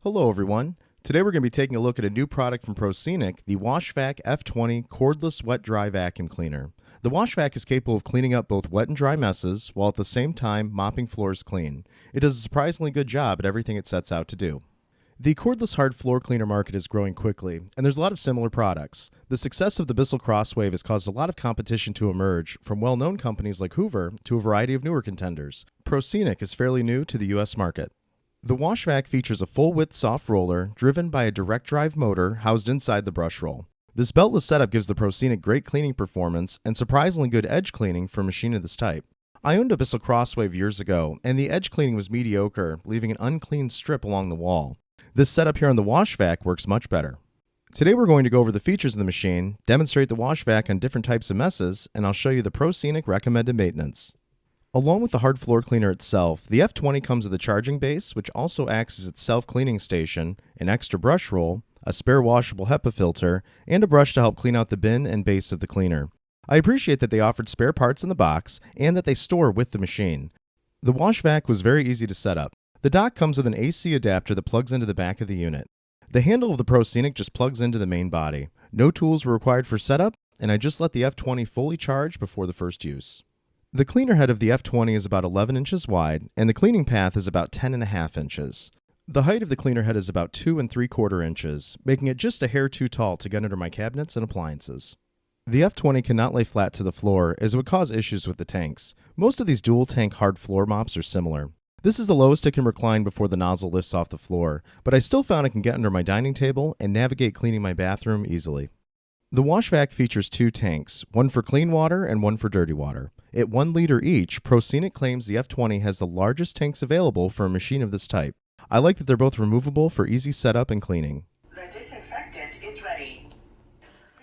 Hello everyone. Today we're going to be taking a look at a new product from Proscenic, the WashVac F20 Cordless Wet Dry Vacuum Cleaner. The WashVac is capable of cleaning up both wet and dry messes, while at the same time mopping floors clean. It does a surprisingly good job at everything it sets out to do. The cordless hard floor cleaner market is growing quickly, and there's a lot of similar products. The success of the Bissell Crosswave has caused a lot of competition to emerge, from well-known companies like Hoover to a variety of newer contenders. Proscenic is fairly new to the U.S. market. The WashVac features a full-width soft roller driven by a direct drive motor housed inside the brush roll. This beltless setup gives the Proscenic great cleaning performance and surprisingly good edge cleaning for a machine of this type. I owned a Bissell Crosswave years ago, and the edge cleaning was mediocre, leaving an unclean strip along the wall. This setup here on the WashVac works much better. Today we're going to go over the features of the machine, demonstrate the WashVac on different types of messes, and I'll show you the Proscenic recommended maintenance. Along with the hard floor cleaner itself, the F20 comes with a charging base, which also acts as its self-cleaning station, an extra brush roll, a spare washable HEPA filter, and a brush to help clean out the bin and base of the cleaner. I appreciate that they offered spare parts in the box and that they store with the machine. The WashVac was very easy to set up. The dock comes with an AC adapter that plugs into the back of the unit. The handle of the Proscenic just plugs into the main body. No tools were required for setup, and I just let the F20 fully charge before the first use. The cleaner head of the F20 is about 11 inches wide, and the cleaning path is about 10.5 inches. The height of the cleaner head is about 2 3/4 inches, making it just a hair too tall to get under my cabinets and appliances. The F20 cannot lay flat to the floor, as it would cause issues with the tanks. Most of these dual-tank hard floor mops are similar. This is the lowest it can recline before the nozzle lifts off the floor, but I still found I can get under my dining table and navigate cleaning my bathroom easily. The WashVac features two tanks, one for clean water and one for dirty water. At 1 liter each, Proscenic claims the F20 has the largest tanks available for a machine of this type. I like that they're both removable for easy setup and cleaning. The disinfectant is ready.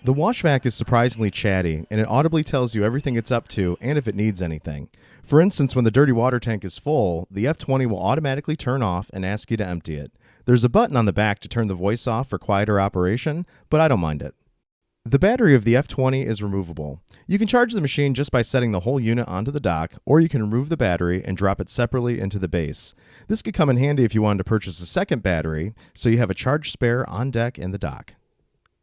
The WashVac is surprisingly chatty, and it audibly tells you everything it's up to and if it needs anything. For instance, when the dirty water tank is full, the F20 will automatically turn off and ask you to empty it. There's a button on the back to turn the voice off for quieter operation, but I don't mind it. The battery of the F20 is removable. You can charge the machine just by setting the whole unit onto the dock, or you can remove the battery and drop it separately into the base. This could come in handy if you wanted to purchase a second battery, so you have a charged spare on deck in the dock.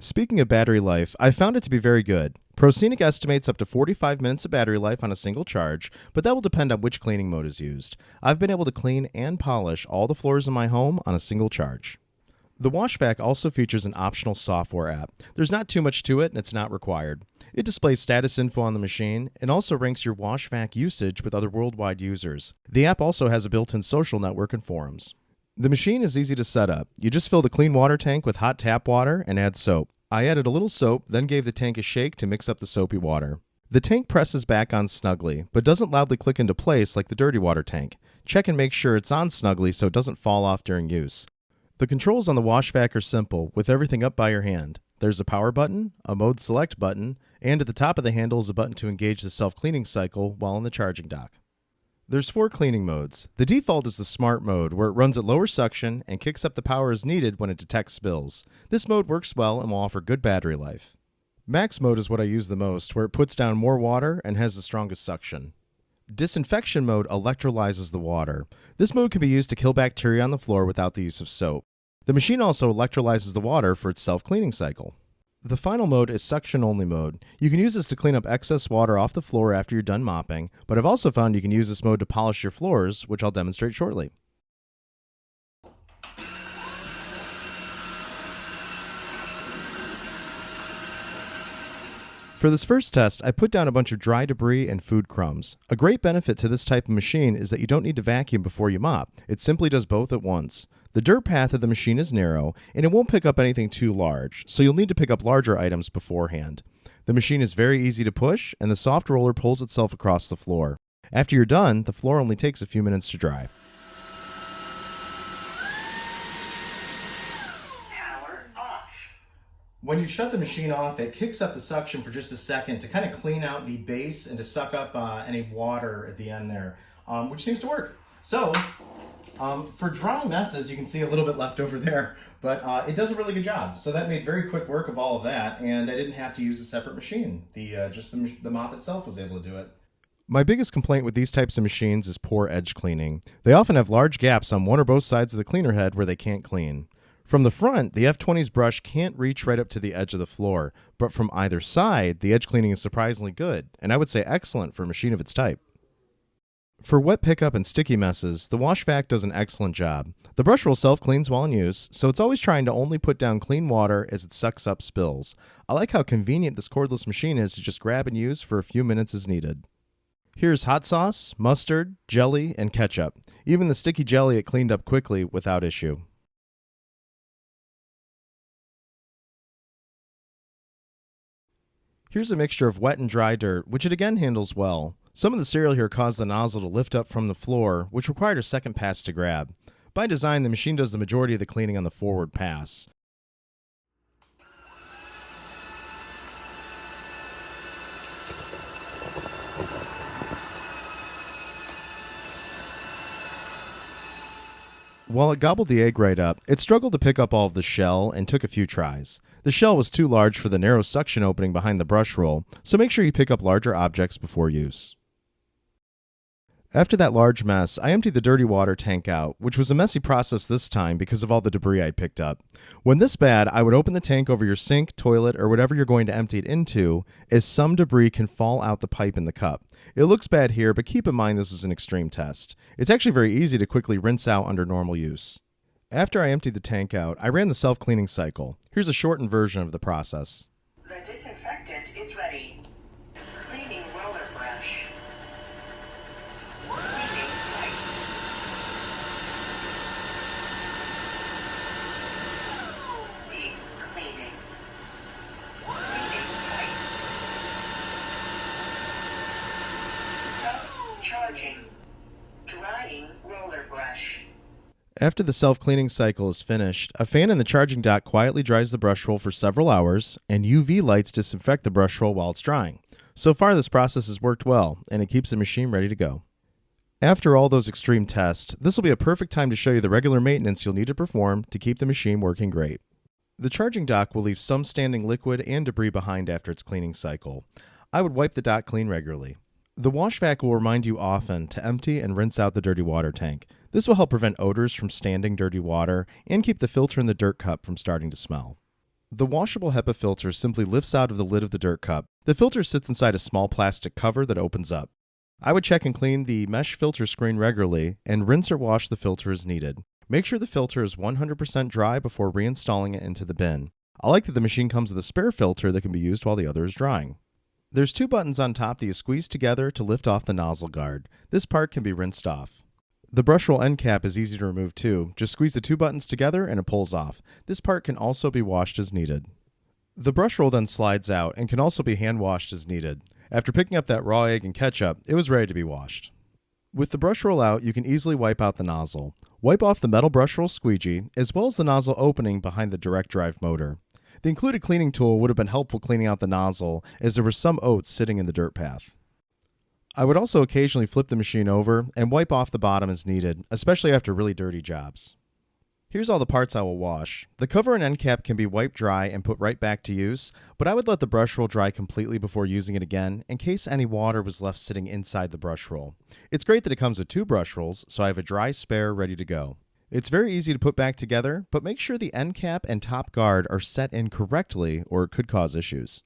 Speaking of battery life, I found it to be very good. Proscenic estimates up to 45 minutes of battery life on a single charge, but that will depend on which cleaning mode is used. I've been able to clean and polish all the floors in my home on a single charge. The WashVac also features an optional software app. There's not too much to it, and it's not required. It displays status info on the machine and also ranks your WashVac usage with other worldwide users. The app also has a built-in social network and forums. The machine is easy to set up. You just fill the clean water tank with hot tap water and add soap. I added a little soap, then gave the tank a shake to mix up the soapy water. The tank presses back on snugly, but doesn't loudly click into place like the dirty water tank. Check and make sure it's on snugly so it doesn't fall off during use. The controls on the WashVac are simple, with everything up by your hand. There's a power button, a mode select button, and at the top of the handle is a button to engage the self-cleaning cycle while in the charging dock. There's 4 cleaning modes. The default is the smart mode, where it runs at lower suction and kicks up the power as needed when it detects spills. This mode works well and will offer good battery life. Max mode is what I use the most, where it puts down more water and has the strongest suction. Disinfection mode electrolyzes the water. This mode can be used to kill bacteria on the floor without the use of soap. The machine also electrolyzes the water for its self-cleaning cycle. The final mode is suction-only mode. You can use this to clean up excess water off the floor after you're done mopping, but I've also found you can use this mode to polish your floors, which I'll demonstrate shortly. For this first test, I put down a bunch of dry debris and food crumbs. A great benefit to this type of machine is that you don't need to vacuum before you mop. It simply does both at once. The dirt path of the machine is narrow, and it won't pick up anything too large, so you'll need to pick up larger items beforehand. The machine is very easy to push, and the soft roller pulls itself across the floor. After you're done, the floor only takes a few minutes to dry. When you shut the machine off, it kicks up the suction for just a second to kind of clean out the base and to suck up any water at the end there, which seems to work. So, for dry messes, you can see a little bit left over there, but it does a really good job. So that made very quick work of all of that, and I didn't have to use a separate machine. Just the mop itself was able to do it. My biggest complaint with these types of machines is poor edge cleaning. They often have large gaps on one or both sides of the cleaner head where they can't clean. From the front, the F20's brush can't reach right up to the edge of the floor, but from either side, the edge cleaning is surprisingly good, and I would say excellent for a machine of its type. For wet pickup and sticky messes, the WashVac does an excellent job. The brush roll self-cleans while in use, so it's always trying to only put down clean water as it sucks up spills. I like how convenient this cordless machine is to just grab and use for a few minutes as needed. Here's hot sauce, mustard, jelly, and ketchup. Even the sticky jelly it cleaned up quickly without issue. Here's a mixture of wet and dry dirt, which it again handles well. Some of the cereal here caused the nozzle to lift up from the floor, which required a second pass to grab. By design, the machine does the majority of the cleaning on the forward pass. While it gobbled the egg right up, it struggled to pick up all of the shell and took a few tries. The shell was too large for the narrow suction opening behind the brush roll, so make sure you pick up larger objects before use. After that large mess, I emptied the dirty water tank out, which was a messy process this time because of all the debris I'd picked up. When this bad, I would open the tank over your sink, toilet, or whatever you're going to empty it into, as some debris can fall out the pipe in the cup. It looks bad here, but keep in mind this is an extreme test. It's actually very easy to quickly rinse out under normal use. After I emptied the tank out, I ran the self-cleaning cycle. Here's a shortened version of the process. The disinfectant is ready. Cleaning roller brush. Cleaning pipe. Deep cleaning. Cleaning pipe. Self-charging. Drying roller brush. After the self-cleaning cycle is finished, a fan in the charging dock quietly dries the brush roll for several hours, and UV lights disinfect the brush roll while it's drying. So far, this process has worked well, and it keeps the machine ready to go. After all those extreme tests, this will be a perfect time to show you the regular maintenance you'll need to perform to keep the machine working great. The charging dock will leave some standing liquid and debris behind after its cleaning cycle. I would wipe the dock clean regularly. The WashVac will remind you often to empty and rinse out the dirty water tank. This will help prevent odors from standing dirty water and keep the filter in the dirt cup from starting to smell. The washable HEPA filter simply lifts out of the lid of the dirt cup. The filter sits inside a small plastic cover that opens up. I would check and clean the mesh filter screen regularly and rinse or wash the filter as needed. Make sure the filter is 100% dry before reinstalling it into the bin. I like that the machine comes with a spare filter that can be used while the other is drying. There's two buttons on top that you squeeze together to lift off the nozzle guard. This part can be rinsed off. The brush roll end cap is easy to remove too. Just squeeze the two buttons together and it pulls off. This part can also be washed as needed. The brush roll then slides out and can also be hand washed as needed. After picking up that raw egg and ketchup, it was ready to be washed. With the brush roll out, you can easily wipe out the nozzle. Wipe off the metal brush roll squeegee, as well as the nozzle opening behind the direct drive motor. The included cleaning tool would have been helpful cleaning out the nozzle, as there were some oats sitting in the dirt path. I would also occasionally flip the machine over and wipe off the bottom as needed, especially after really dirty jobs. Here's all the parts I will wash. The cover and end cap can be wiped dry and put right back to use, but I would let the brush roll dry completely before using it again in case any water was left sitting inside the brush roll. It's great that it comes with two brush rolls, so I have a dry spare ready to go. It's very easy to put back together, but make sure the end cap and top guard are set in correctly or it could cause issues.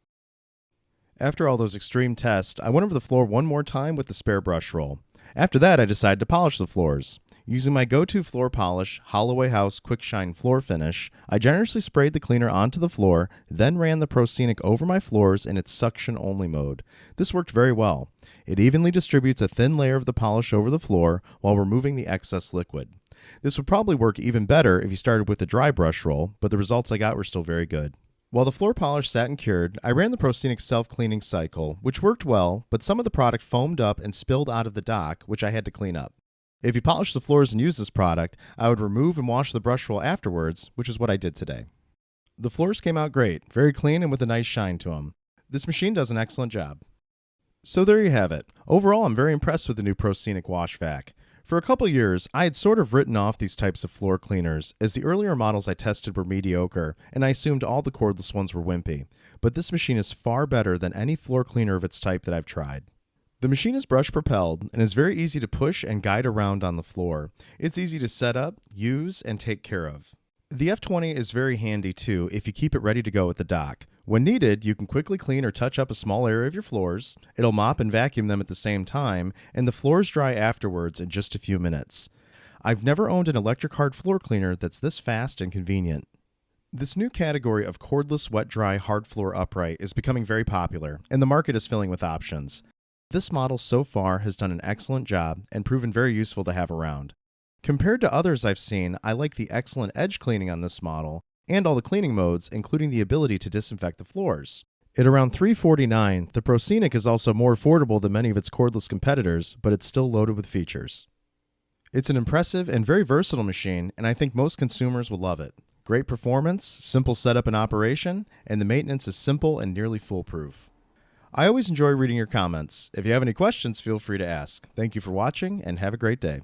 After all those extreme tests, I went over the floor one more time with the spare brush roll. After that, I decided to polish the floors. Using my go-to floor polish, Holloway House Quick Shine Floor Finish, I generously sprayed the cleaner onto the floor, then ran the Proscenic over my floors in its suction-only mode. This worked very well. It evenly distributes a thin layer of the polish over the floor while removing the excess liquid. This would probably work even better if you started with a dry brush roll, but the results I got were still very good. While the floor polish sat and cured, I ran the Proscenic self-cleaning cycle, which worked well, but some of the product foamed up and spilled out of the dock, which I had to clean up. If you polish the floors and use this product, I would remove and wash the brush roll afterwards, which is what I did today. The floors came out great, very clean and with a nice shine to them. This machine does an excellent job. So there you have it. Overall, I'm very impressed with the new Proscenic Wash Vac. For a couple years, I had sort of written off these types of floor cleaners, as the earlier models I tested were mediocre, and I assumed all the cordless ones were wimpy. But this machine is far better than any floor cleaner of its type that I've tried. The machine is brush propelled and is very easy to push and guide around on the floor. It's easy to set up, use, and take care of. The F20 is very handy too if you keep it ready to go at the dock. When needed, you can quickly clean or touch up a small area of your floors. It'll mop and vacuum them at the same time, and the floors dry afterwards in just a few minutes. I've never owned an electric hard floor cleaner that's this fast and convenient. This new category of cordless wet-dry hard floor upright is becoming very popular, and the market is filling with options. This model so far has done an excellent job and proven very useful to have around. Compared to others I've seen, I like the excellent edge cleaning on this model and all the cleaning modes, including the ability to disinfect the floors. At around $349, the Proscenic is also more affordable than many of its cordless competitors, but it's still loaded with features. It's an impressive and very versatile machine, and I think most consumers will love it. Great performance, simple setup and operation, and the maintenance is simple and nearly foolproof. I always enjoy reading your comments. If you have any questions, feel free to ask. Thank you for watching, and have a great day.